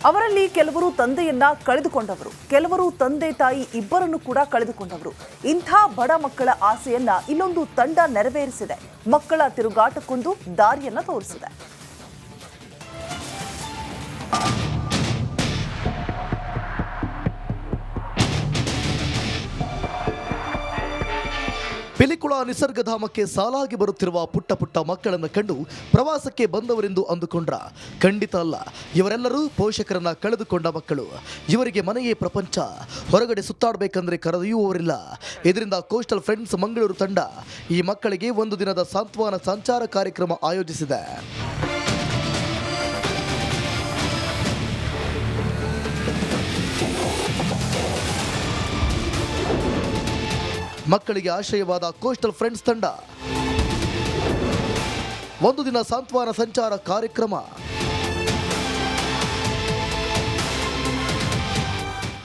ಅವರಲ್ಲಿ ಕೆಲವರು ತಂದೆಯನ್ನ ಕಳೆದುಕೊಂಡವರು, ಕೆಲವರು ತಂದೆ ತಾಯಿ ಇಬ್ಬರನ್ನು ಕೂಡ ಕಳೆದುಕೊಂಡವರು. ಇಂಥ ಬಡ ಮಕ್ಕಳ ಆಸೆಯನ್ನ ಇಲ್ಲೊಂದು ತಂಡ ನೆರವೇರಿಸಿದೆ. ಮಕ್ಕಳ ತಿರುಗಾಟಕ್ಕೊಂದು ದಾರಿಯನ್ನ ತೋರಿಸಿದೆ. ಪಿಲಿಕುಳ ನಿಸರ್ಗಧಾಮಕ್ಕೆ ಸಾಲಾಗಿ ಬರುತ್ತಿರುವ ಪುಟ್ಟ ಪುಟ್ಟ ಮಕ್ಕಳನ್ನು ಕಂಡು ಪ್ರವಾಸಕ್ಕೆ ಬಂದವರೆಂದು ಅಂದುಕೊಂಡ್ರ? ಖಂಡಿತ ಅಲ್ಲ. ಇವರೆಲ್ಲರೂ ಪೋಷಕರನ್ನ ಕಳೆದುಕೊಂಡ ಮಕ್ಕಳು. ಇವರಿಗೆ ಮನೆಯೇ ಪ್ರಪಂಚ. ಹೊರಗಡೆ ಸುತ್ತಾಡಬೇಕಂದ್ರೆ ಕರೆದೊಯ್ಯುವವರಿಲ್ಲ. ಇದರಿಂದ ಕೋಸ್ಟಲ್ ಫ್ರೆಂಡ್ಸ್ ಮಂಗಳೂರು ತಂಡ ಈ ಮಕ್ಕಳಿಗೆ ಒಂದು ದಿನದ ಸಾಂತ್ವನ ಸಂಚಾರ ಕಾರ್ಯಕ್ರಮ ಆಯೋಜಿಸಿದೆ. ಮಕ್ಕಳಿಗೆ ಆಶ್ರಯವಾದ ಕೋಸ್ಟಲ್ ಫ್ರೆಂಡ್ಸ್ ತಂಡ ಒಂದು ದಿನ ಸಾಂತ್ವನ ಸಂಚಾರ ಕಾರ್ಯಕ್ರಮ.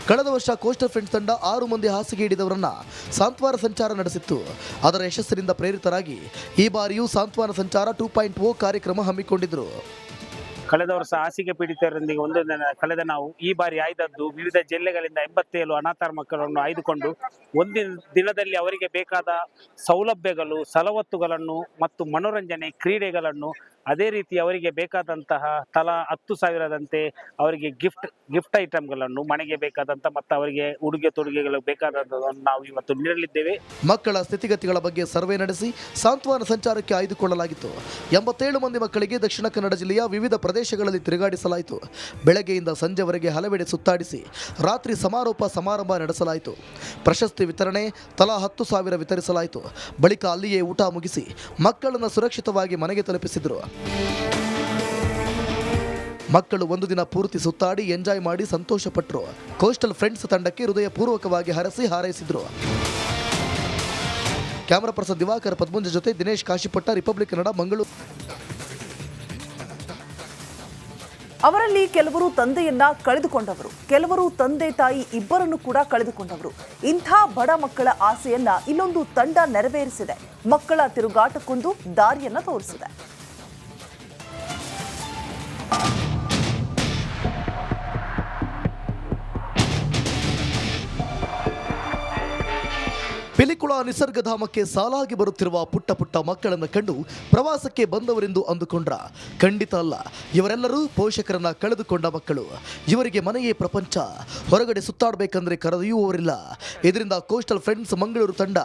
ಕಳೆದ ವರ್ಷ ಕೋಸ್ಟಲ್ ಫ್ರೆಂಡ್ಸ್ ತಂಡ 6 ಮಂದಿ ಹಾಸಿಗೆ ಹಿಡಿದವರನ್ನ ಸಾಂತ್ವನ ಸಂಚಾರ ನಡೆಸಿತ್ತು. ಅದರ ಯಶಸ್ಸಿನಿಂದ ಪ್ರೇರಿತರಾಗಿ ಈ ಬಾರಿಯೂ ಸಾಂತ್ವನ ಸಂಚಾರ 2.0 ಕಾರ್ಯಕ್ರಮ ಹಮ್ಮಿಕೊಂಡಿದ್ರು. ಕಳೆದ ವರ್ಷ ಹಾಸಿಗೆ ಪೀಡಿತರೊಂದಿಗೆ ಒಂದು ಕಳೆದ ನಾವು ಈ ಬಾರಿ ಆಯ್ದದ್ದು ವಿವಿಧ ಜಿಲ್ಲೆಗಳಿಂದ 87 ಅನಾಥ ಮಕ್ಕಳನ್ನು ಆಯ್ದುಕೊಂಡು ಒಂದಿನ ದಿನದಲ್ಲಿ ಅವರಿಗೆ ಬೇಕಾದ ಸೌಲಭ್ಯಗಳು, ಸವಲತ್ತುಗಳನ್ನು ಮತ್ತು ಮನೋರಂಜನೆ, ಕ್ರೀಡೆಗಳನ್ನು, ಅದೇ ರೀತಿ ಅವರಿಗೆ ಬೇಕಾದಂತಹ ತಲಾ 10,000ದಂತೆ ಅವರಿಗೆ ಗಿಫ್ಟ್ ಐಟಮ್ಗಳನ್ನು, ಮನೆಗೆ ಬೇಕಾದಂಥ ಮತ್ತು ಅವರಿಗೆ ಉಡುಗೆ ತೊಡುಗೆಗಳು ಬೇಕಾದದ್ದನ್ನು ನಾವು ಇವತ್ತು ನೀಡಲಿದ್ದೇವೆ. ಮಕ್ಕಳ ಸ್ಥಿತಿಗತಿಗಳ ಬಗ್ಗೆ ಸರ್ವೆ ನಡೆಸಿ ಸಾಂತ್ವನ ಸಂಚಾರಕ್ಕೆ ಆಯ್ದುಕೊಳ್ಳಲಾಗಿತ್ತು. 87 ಮಂದಿ ಮಕ್ಕಳಿಗೆ ದಕ್ಷಿಣ ಕನ್ನಡ ಜಿಲ್ಲೆಯ ವಿವಿಧ ಪ್ರದೇಶಗಳಲ್ಲಿ ತಿರುಗಾಡಿಸಲಾಯಿತು. ಬೆಳಗ್ಗೆಯಿಂದ ಸಂಜೆವರೆಗೆ ಹಲವೆಡೆ ಸುತ್ತಾಡಿಸಿ ರಾತ್ರಿ ಸಮಾರಂಭ ನಡೆಸಲಾಯಿತು. ಪ್ರಶಸ್ತಿ ವಿತರಣೆ, ತಲಾ 10,000 ವಿತರಿಸಲಾಯಿತು. ಬಳಿಕ ಅಲ್ಲಿಯೇ ಊಟ ಮುಗಿಸಿ ಮಕ್ಕಳನ್ನು ಸುರಕ್ಷಿತವಾಗಿ ಮನೆಗೆ ತಲುಪಿಸಿದರು. ಮಕ್ಕಳು ಒಂದು ದಿನ ಪೂರ್ತಿ ಸುತ್ತಾಡಿ ಎಂಜಾಯ್ ಮಾಡಿ ಸಂತೋಷಪಟ್ಟರು. ಕೋಸ್ಟಲ್ ಫ್ರೆಂಡ್ಸ್ ತಂಡಕ್ಕೆ ಹೃದಯಪೂರ್ವಕವಾಗಿ ಹಾರೈಸಿದ್ರು. ಕ್ಯಾಮರಾ ಪರ್ಸನ್ ದಿವಾಕರ್ ಪದ್ಮುಂಜ ಜೊತೆ ದಿನೇಶ್ ಕಾಶಿಪಟ್ಟ, ರಿಪಬ್ಲಿಕ್ ಕನ್ನಡ, ಮಂಗಳೂರು. ಅವರಲ್ಲಿ ಕೆಲವರು ತಂದೆಯನ್ನ ಕಳೆದುಕೊಂಡವರು, ಕೆಲವರು ತಂದೆ ತಾಯಿ ಇಬ್ಬರನ್ನು ಕೂಡ ಕಳೆದುಕೊಂಡವರು. ಇಂಥ ಬಡ ಮಕ್ಕಳ ಆಸೆಯನ್ನ ಇಲ್ಲೊಂದು ತಂಡ ನೆರವೇರಿಸಿದೆ. ಮಕ್ಕಳ ತಿರುಗಾಟಕ್ಕೊಂದು ದಾರಿಯನ್ನ ತೋರಿಸಿದೆ. ಪಿಲಿಕುಳ ನಿಸರ್ಗಧಾಮಕ್ಕೆ ಸಾಲಾಗಿ ಬರುತ್ತಿರುವ ಪುಟ್ಟ ಪುಟ್ಟ ಮಕ್ಕಳನ್ನು ಕಂಡು ಪ್ರವಾಸಕ್ಕೆ ಬಂದವರೆಂದು ಅಂದುಕೊಂಡ್ರ? ಖಂಡಿತ ಅಲ್ಲ. ಇವರೆಲ್ಲರೂ ಪೋಷಕರನ್ನ ಕಳೆದುಕೊಂಡ ಮಕ್ಕಳು. ಇವರಿಗೆ ಮನೆಯೇ ಪ್ರಪಂಚ. ಹೊರಗಡೆ ಸುತ್ತಾಡಬೇಕಂದ್ರೆ ಕರೆದೊಯ್ಯುವವರಿಲ್ಲ. ಇದರಿಂದ ಕೋಸ್ಟಲ್ ಫ್ರೆಂಡ್ಸ್ ಮಂಗಳೂರು ತಂಡ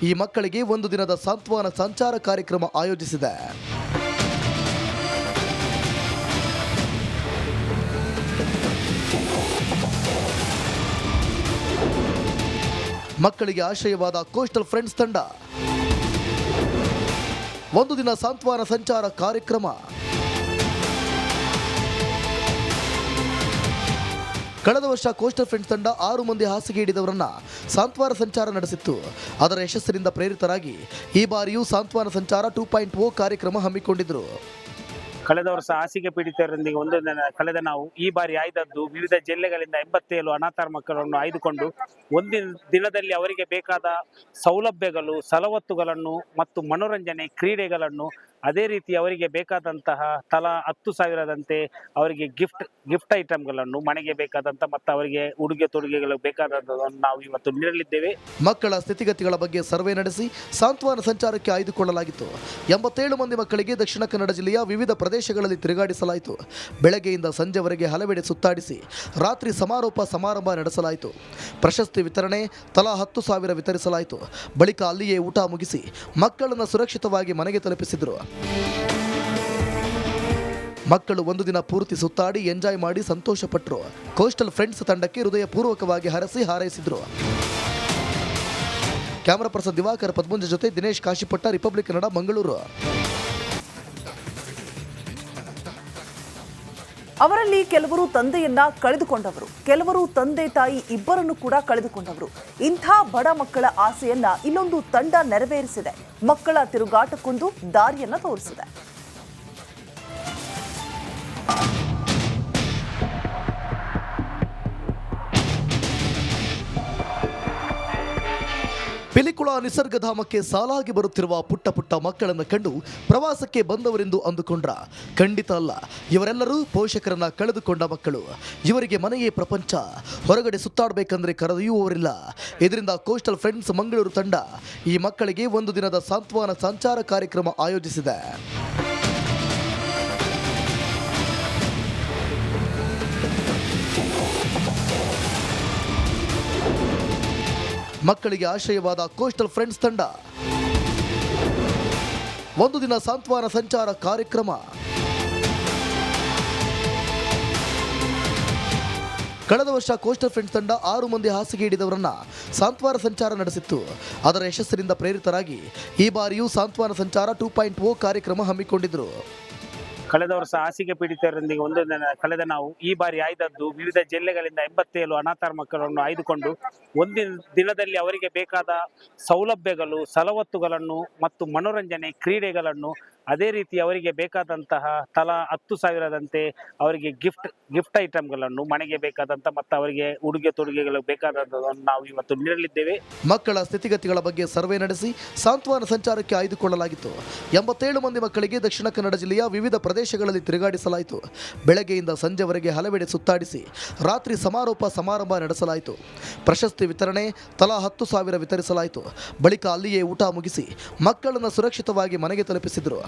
ಈ ಮಕ್ಕಳಿಗೆ ಒಂದು ದಿನದ ಸಾಂತ್ವನ ಸಂಚಾರ ಕಾರ್ಯಕ್ರಮ ಆಯೋಜಿಸಿದೆ. ಮಕ್ಕಳಿಗೆ ಆಶ್ರಯವಾದ ಕೋಸ್ಟಲ್ ಫ್ರೆಂಡ್ಸ್ ತಂಡ ಒಂದು ದಿನ ಸಾಂತ್ವನ ಸಂಚಾರ ಕಾರ್ಯಕ್ರಮ. ಕಳೆದ ವರ್ಷ ಕೋಸ್ಟಲ್ ಫ್ರೆಂಡ್ಸ್ ತಂಡ 6 ಮಂದಿ ಹಾಸಿಗೆ ಹಿಡಿದವರನ್ನ ಸಾಂತ್ವನ ಸಂಚಾರ ನಡೆಸಿತ್ತು. ಅದರ ಯಶಸ್ಸಿನಿಂದ ಪ್ರೇರಿತರಾಗಿ ಈ ಬಾರಿಯೂ ಸಾಂತ್ವನ ಸಂಚಾರ 2.0 ಕಾರ್ಯಕ್ರಮ ಹಮ್ಮಿಕೊಂಡಿದ್ರು. ಕಳೆದ ವರ್ಷ ಹಾಸಿಗೆ ಪೀಡಿತರೊಂದಿಗೆ ಒಂದು ಕಳೆದ ನಾವು ಈ ಬಾರಿ ಆಯ್ದದ್ದು ವಿವಿಧ ಜಿಲ್ಲೆಗಳಿಂದ 87 ಅನಾಥ ಮಕ್ಕಳನ್ನು ಆಯ್ದುಕೊಂಡು ಒಂದಿನ ದಿನದಲ್ಲಿ ಅವರಿಗೆ ಬೇಕಾದ ಸೌಲಭ್ಯಗಳು, ಸವಲತ್ತುಗಳನ್ನು ಮತ್ತು ಮನೋರಂಜನೆ, ಕ್ರೀಡೆಗಳನ್ನು, ಅದೇ ರೀತಿ ಅವರಿಗೆ ಬೇಕಾದಂತಹ ತಲಾ 10,000ದಂತೆ ಅವರಿಗೆ ಗಿಫ್ಟ್ ಐಟಮ್ಗಳನ್ನು, ಮನೆಗೆ ಬೇಕಾದಂಥ ಮತ್ತು ಅವರಿಗೆ ಉಡುಗೆ ತೊಡುಗೆಗಳು ಬೇಕಾದದ್ದನ್ನು ನಾವು ಇವತ್ತು ನೀಡಲಿದ್ದೇವೆ. ಮಕ್ಕಳ ಸ್ಥಿತಿಗತಿಗಳ ಬಗ್ಗೆ ಸರ್ವೆ ನಡೆಸಿ ಸಾಂತ್ವನ ಸಂಚಾರಕ್ಕೆ ಆಯ್ದುಕೊಳ್ಳಲಾಗಿತ್ತು. 87 ಮಂದಿ ಮಕ್ಕಳಿಗೆ ದಕ್ಷಿಣ ಕನ್ನಡ ಜಿಲ್ಲೆಯ ವಿವಿಧ ಪ್ರದೇಶಗಳಲ್ಲಿ ತಿರುಗಾಡಿಸಲಾಯಿತು. ಬೆಳಗ್ಗೆಯಿಂದ ಸಂಜೆವರೆಗೆ ಹಲವೆಡೆ ಸುತ್ತಾಡಿಸಿ ರಾತ್ರಿ ಸಮಾರಂಭ ನಡೆಸಲಾಯಿತು. ಪ್ರಶಸ್ತಿ ವಿತರಣೆ, ತಲಾ 10,000 ವಿತರಿಸಲಾಯಿತು. ಬಳಿಕ ಅಲ್ಲಿಯೇ ಊಟ ಮುಗಿಸಿ ಮಕ್ಕಳನ್ನು ಸುರಕ್ಷಿತವಾಗಿ ಮನೆಗೆ ತಲುಪಿಸಿದರು. ಮಕ್ಕಳು ಒಂದು ದಿನ ಪೂರ್ತಿ ಸುತ್ತಾಡಿ ಎಂಜಾಯ್ ಮಾಡಿ ಸಂತೋಷಪಟ್ಟರು. ಕೋಸ್ಟಲ್ ಫ್ರೆಂಡ್ಸ್ ತಂಡಕ್ಕೆ ಹೃದಯಪೂರ್ವಕವಾಗಿ ಹಾರೈಸಿದ್ರು. ಕ್ಯಾಮರಾ ಪರ್ಸನ್ ದಿವಾಕರ್ ಪದ್ಮುಂಜ ಜೊತೆ ದಿನೇಶ್ ಕಾಶಿಪಟ್ಟ, ರಿಪಬ್ಲಿಕ್ ಕನ್ನಡ, ಮಂಗಳೂರು. ಅವರಲ್ಲಿ ಕೆಲವರು ತಂದೆಯನ್ನ ಕಳೆದುಕೊಂಡವರು, ಕೆಲವರು ತಂದೆ ತಾಯಿ ಇಬ್ಬರನ್ನು ಕೂಡ ಕಳೆದುಕೊಂಡವರು. ಇಂಥ ಬಡ ಮಕ್ಕಳ ಆಸೆಯನ್ನ ಇಲ್ಲೊಂದು ತಂಡ ನೆರವೇರಿಸಿದೆ. ಮಕ್ಕಳ ತಿರುಗಾಟಕ್ಕೊಂದು ದಾರಿಯನ್ನ ತೋರಿಸಿದೆ. ಪಿಲಿಕುಳ ಪಿಲಿಕುಳ ನಿಸರ್ಗಧಾಮಕ್ಕೆ ಸಾಲಾಗಿ ಬರುತ್ತಿರುವ ಪುಟ್ಟ ಪುಟ್ಟ ಮಕ್ಕಳನ್ನು ಕಂಡು ಪ್ರವಾಸಕ್ಕೆ ಬಂದವರೆಂದು ಅಂದುಕೊಂಡ್ರ? ಖಂಡಿತ ಅಲ್ಲ. ಇವರೆಲ್ಲರೂ ಪೋಷಕರನ್ನ ಕಳೆದುಕೊಂಡ ಮಕ್ಕಳು. ಇವರಿಗೆ ಮನೆಯೇ ಪ್ರಪಂಚ. ಹೊರಗಡೆ ಸುತ್ತಾಡಬೇಕಂದ್ರೆ ಕರೆದೊಯ್ಯುವವರಿಲ್ಲ. ಇದರಿಂದ ಕೋಸ್ಟಲ್ ಫ್ರೆಂಡ್ಸ್ ಮಂಗಳೂರು ತಂಡ ಈ ಮಕ್ಕಳಿಗೆ ಒಂದು ದಿನದ ಸಾಂತ್ವನ ಸಂಚಾರ ಕಾರ್ಯಕ್ರಮ ಆಯೋಜಿಸಿದೆ. ಮಕ್ಕಳಿಗೆ ಆಶ್ರಯವಾದ ಕೋಸ್ಟಲ್ ಫ್ರೆಂಡ್ಸ್ ತಂಡ ಒಂದು ದಿನ ಸಾಂತ್ವನ ಸಂಚಾರ ಕಾರ್ಯಕ್ರಮ. ಕಳೆದ ವರ್ಷ ಕೋಸ್ಟಲ್ ಫ್ರೆಂಡ್ಸ್ ತಂಡ 6 ಮಂದಿ ಹಾಸಿಗೆ ಹಿಡಿದವರನ್ನ ಸಾಂತ್ವನ ಸಂಚಾರ ನಡೆಸಿತ್ತು. ಅದರ ಯಶಸ್ಸಿನಿಂದ ಪ್ರೇರಿತರಾಗಿ ಈ ಬಾರಿಯೂ ಸಾಂತ್ವನ ಸಂಚಾರ 2.0 ಕಾರ್ಯಕ್ರಮ ಹಮ್ಮಿಕೊಂಡಿದ್ರು. ಕಳೆದ ವರ್ಷ ಹಾಸಿಗೆ ಪೀಡಿತರೊಂದಿಗೆ ಒಂದು ಕಳೆದ ನಾವು ಈ ಬಾರಿ ಆಯ್ದದ್ದು ವಿವಿಧ ಜಿಲ್ಲೆಗಳಿಂದ 87 ಅನಾಥ ಮಕ್ಕಳನ್ನು ಆಯ್ದುಕೊಂಡು ಒಂದಿನ ದಿನದಲ್ಲಿ ಅವರಿಗೆ ಬೇಕಾದ ಸೌಲಭ್ಯಗಳು, ಸವಲತ್ತುಗಳನ್ನು ಮತ್ತು ಮನೋರಂಜನೆ, ಕ್ರೀಡೆಗಳನ್ನು, ಅದೇ ರೀತಿ ಅವರಿಗೆ ಬೇಕಾದಂತಹ ತಲಾ 10,000ದಂತೆ ಅವರಿಗೆ ಗಿಫ್ಟ್ ಐಟಮ್ಗಳನ್ನು, ಮನೆಗೆ ಬೇಕಾದಂತ ಮತ್ತು ಅವರಿಗೆ ಉಡುಗೆ ತೊಡುಗೆಗಳು ಬೇಕಾದಂಥದ್ದನ್ನು ನಾವು ಇವತ್ತು ನೀಡಲಿದ್ದೇವೆ. ಮಕ್ಕಳ ಸ್ಥಿತಿಗತಿಗಳ ಬಗ್ಗೆ ಸರ್ವೆ ನಡೆಸಿ ಸಾಂತ್ವನ ಸಂಚಾರಕ್ಕೆ ಆಯ್ದುಕೊಳ್ಳಲಾಗಿತ್ತು. 87 ಮಂದಿ ಮಕ್ಕಳಿಗೆ ದಕ್ಷಿಣ ಕನ್ನಡ ಜಿಲ್ಲೆಯ ವಿವಿಧ ಪ್ರದೇಶಗಳಲ್ಲಿ ತಿರುಗಾಡಿಸಲಾಯಿತು. ಬೆಳಗ್ಗೆಯಿಂದ ಸಂಜೆವರೆಗೆ ಹಲವೆಡೆ ಸುತ್ತಾಡಿಸಿ ರಾತ್ರಿ ಸಮಾರಂಭ ನಡೆಸಲಾಯಿತು. ಪ್ರಶಸ್ತಿ ವಿತರಣೆ, ತಲಾ 10,000 ವಿತರಿಸಲಾಯಿತು. ಬಳಿಕ ಅಲ್ಲಿಯೇ ಊಟ ಮುಗಿಸಿ ಮಕ್ಕಳನ್ನು ಸುರಕ್ಷಿತವಾಗಿ ಮನೆಗೆ ತಲುಪಿಸಿದರು.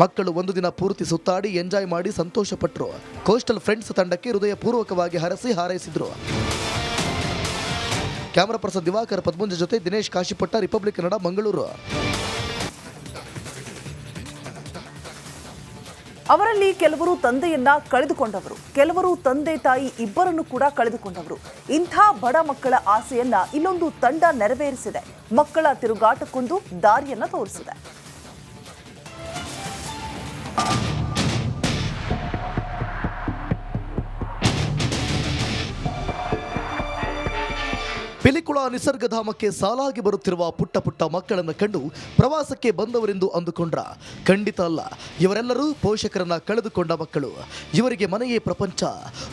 ಮಕ್ಕಳು ಒಂದು ದಿನ ಪೂರ್ತಿ ಸುತ್ತಾಡಿ ಎಂಜಾಯ್ ಮಾಡಿ ಸಂತೋಷಪಟ್ಟರು. ಕೋಸ್ಟಲ್ ಫ್ರೆಂಡ್ಸ್ ತಂಡಕ್ಕೆ ಹೃದಯಪೂರ್ವಕವಾಗಿ ಹಾರೈಸಿದ್ರು. ಕ್ಯಾಮರಾ ಪರ್ಸನ್ ದಿವಾಕರ್ ಪದ್ಮುಂಜ ಜೊತೆ ದಿನೇಶ್ ಕಾಶಿಪಟ್ಟ, ರಿಪಬ್ಲಿಕ್ ಕನ್ನಡ, ಮಂಗಳೂರು. ಅವರಲ್ಲಿ ಕೆಲವರು ತಂದೆಯನ್ನ ಕಳೆದುಕೊಂಡವರು, ಕೆಲವರು ತಂದೆ ತಾಯಿ ಇಬ್ಬರನ್ನು ಕೂಡ ಕಳೆದುಕೊಂಡವರು. ಇಂಥ ಬಡ ಮಕ್ಕಳ ಆಸೆಯನ್ನ ಇಲ್ಲೊಂದು ತಂಡ ನೆರವೇರಿಸಿದೆ. ಮಕ್ಕಳ ತಿರುಗಾಟಕ್ಕೊಂದು ದಾರಿಯನ್ನ ತೋರಿಸಿದೆ. ಪಿಲಿಕುಳ ನಿಸರ್ಗಧಾಮಕ್ಕೆ ಸಾಲಾಗಿ ಬರುತ್ತಿರುವ ಪುಟ್ಟ ಪುಟ್ಟ ಮಕ್ಕಳನ್ನು ಕಂಡು ಪ್ರವಾಸಕ್ಕೆ ಬಂದವರೆಂದು ಅಂದುಕೊಂಡ್ರ? ಖಂಡಿತ ಅಲ್ಲ. ಇವರೆಲ್ಲರೂ ಪೋಷಕರನ್ನ ಕಳೆದುಕೊಂಡ ಮಕ್ಕಳು. ಇವರಿಗೆ ಮನೆಯೇ ಪ್ರಪಂಚ.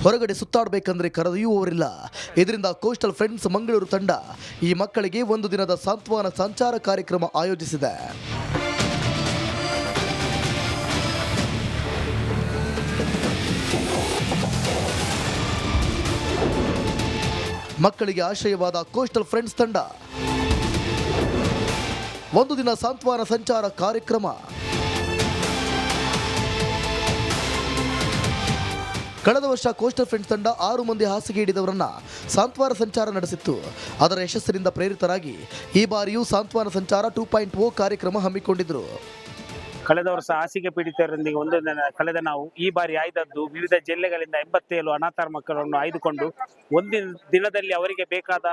ಹೊರಗಡೆ ಸುತ್ತಾಡಬೇಕಂದ್ರೆ ಕರೆದೊಯ್ಯುವವರಿಲ್ಲ. ಇದರಿಂದ ಕೋಸ್ಟಲ್ ಫ್ರೆಂಡ್ಸ್ ಮಂಗಳೂರು ತಂಡ ಈ ಮಕ್ಕಳಿಗೆ ಒಂದು ದಿನದ ಸಾಂತ್ವನ ಸಂಚಾರ ಕಾರ್ಯಕ್ರಮ ಆಯೋಜಿಸಿದೆ. ಮಕ್ಕಳಿಗೆ ಆಶ್ರಯವಾದ ಕೋಸ್ಟಲ್ ಫ್ರೆಂಡ್ಸ್ ತಂಡ ಒಂದು ದಿನ ಸಾಂತ್ವನ ಸಂಚಾರ ಕಾರ್ಯಕ್ರಮ. ಕಳೆದ ವರ್ಷ ಕೋಸ್ಟಲ್ ಫ್ರೆಂಡ್ಸ್ ತಂಡ 6 ಮಂದಿ ಹಾಸಿಗೆ ಹಿಡಿದವರನ್ನ ಸಾಂತ್ವನ ಸಂಚಾರ ನಡೆಸಿತ್ತು. ಅದರ ಯಶಸ್ಸಿನಿಂದ ಪ್ರೇರಿತರಾಗಿ ಈ ಬಾರಿಯೂ ಸಾಂತ್ವನ ಸಂಚಾರ 2.0 ಕಾರ್ಯಕ್ರಮ ಹಮ್ಮಿಕೊಂಡಿದ್ರು. ಕಳೆದ ವರ್ಷ ಹಾಸಿಗೆ ಪೀಡಿತರೊಂದಿಗೆ ಒಂದು ಕಳೆದ ನಾವು ಈ ಬಾರಿ ಆಯ್ದದ್ದು ವಿವಿಧ ಜಿಲ್ಲೆಗಳಿಂದ 87 ಅನಾಥ ಮಕ್ಕಳನ್ನು ಆಯ್ದುಕೊಂಡು ಒಂದಿನ ದಿನದಲ್ಲಿ ಅವರಿಗೆ ಬೇಕಾದ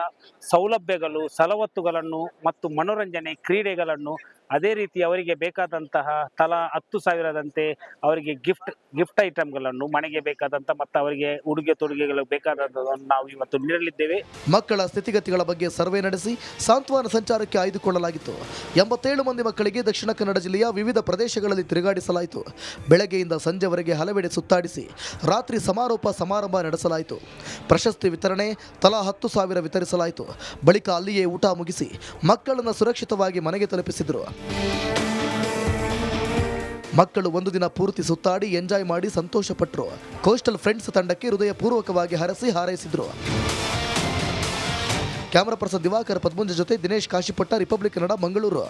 ಸೌಲಭ್ಯಗಳು, ಸವಲತ್ತುಗಳನ್ನು ಮತ್ತು ಮನೋರಂಜನೆ, ಕ್ರೀಡೆಗಳನ್ನು, ಅದೇ ರೀತಿ ಅವರಿಗೆ ಬೇಕಾದಂತಹ ತಲಾ 10,000ದಂತೆ ಅವರಿಗೆ ಗಿಫ್ಟ್ ಐಟಮ್ಗಳನ್ನು, ಮನೆಗೆ ಬೇಕಾದಂತ ಮತ್ತು ಅವರಿಗೆ ಉಡುಗೆ ತೊಡುಗೆಗಳು ಬೇಕಾದಂಥದ್ದನ್ನು ನಾವು ಇವತ್ತು ನೀಡಲಿದ್ದೇವೆ. ಮಕ್ಕಳ ಸ್ಥಿತಿಗತಿಗಳ ಬಗ್ಗೆ ಸರ್ವೆ ನಡೆಸಿ ಸಾಂತ್ವನ ಸಂಚಾರಕ್ಕೆ ಆಯ್ದುಕೊಳ್ಳಲಾಗಿತ್ತು. 87 ಮಂದಿ ಮಕ್ಕಳಿಗೆ ದಕ್ಷಿಣ ಕನ್ನಡ ಜಿಲ್ಲೆಯ ವಿವಿಧ ಪ್ರದೇಶಗಳಲ್ಲಿ ತಿರುಗಾಡಿಸಲಾಯಿತು. ಬೆಳಗ್ಗೆಯಿಂದ ಸಂಜೆವರೆಗೆ ಹಲವೆಡೆ ಸುತ್ತಾಡಿಸಿ ರಾತ್ರಿ ಸಮಾರಂಭ ನಡೆಸಲಾಯಿತು. ಪ್ರಶಸ್ತಿ ವಿತರಣೆ, ತಲಾ 10,000 ವಿತರಿಸಲಾಯಿತು. ಬಳಿಕ ಅಲ್ಲಿಯೇ ಊಟ ಮುಗಿಸಿ ಮಕ್ಕಳನ್ನು ಸುರಕ್ಷಿತವಾಗಿ ಮನೆಗೆ ತಲುಪಿಸಿದರು. ಮಕ್ಕಳು ಒಂದು ದಿನ ಪೂರ್ತಿ ಸುತ್ತಾಡಿ ಎಂಜಾಯ್ ಮಾಡಿ ಸಂತೋಷಪಟ್ಟರು. ಕೋಸ್ಟಲ್ ಫ್ರೆಂಡ್ಸ್ ತಂಡಕ್ಕೆ ಹೃದಯಪೂರ್ವಕವಾಗಿ ಹಾರೈಸಿದ್ರು. ಕ್ಯಾಮರಾ ಪರ್ಸನ್ ದಿವಾಕರ್ ಪದ್ಮುಂಜ ಜೊತೆ ದಿನೇಶ್ ಕಾಶಿಪಟ್ಟ, ರಿಪಬ್ಲಿಕ್ ಕನ್ನಡ, ಮಂಗಳೂರು.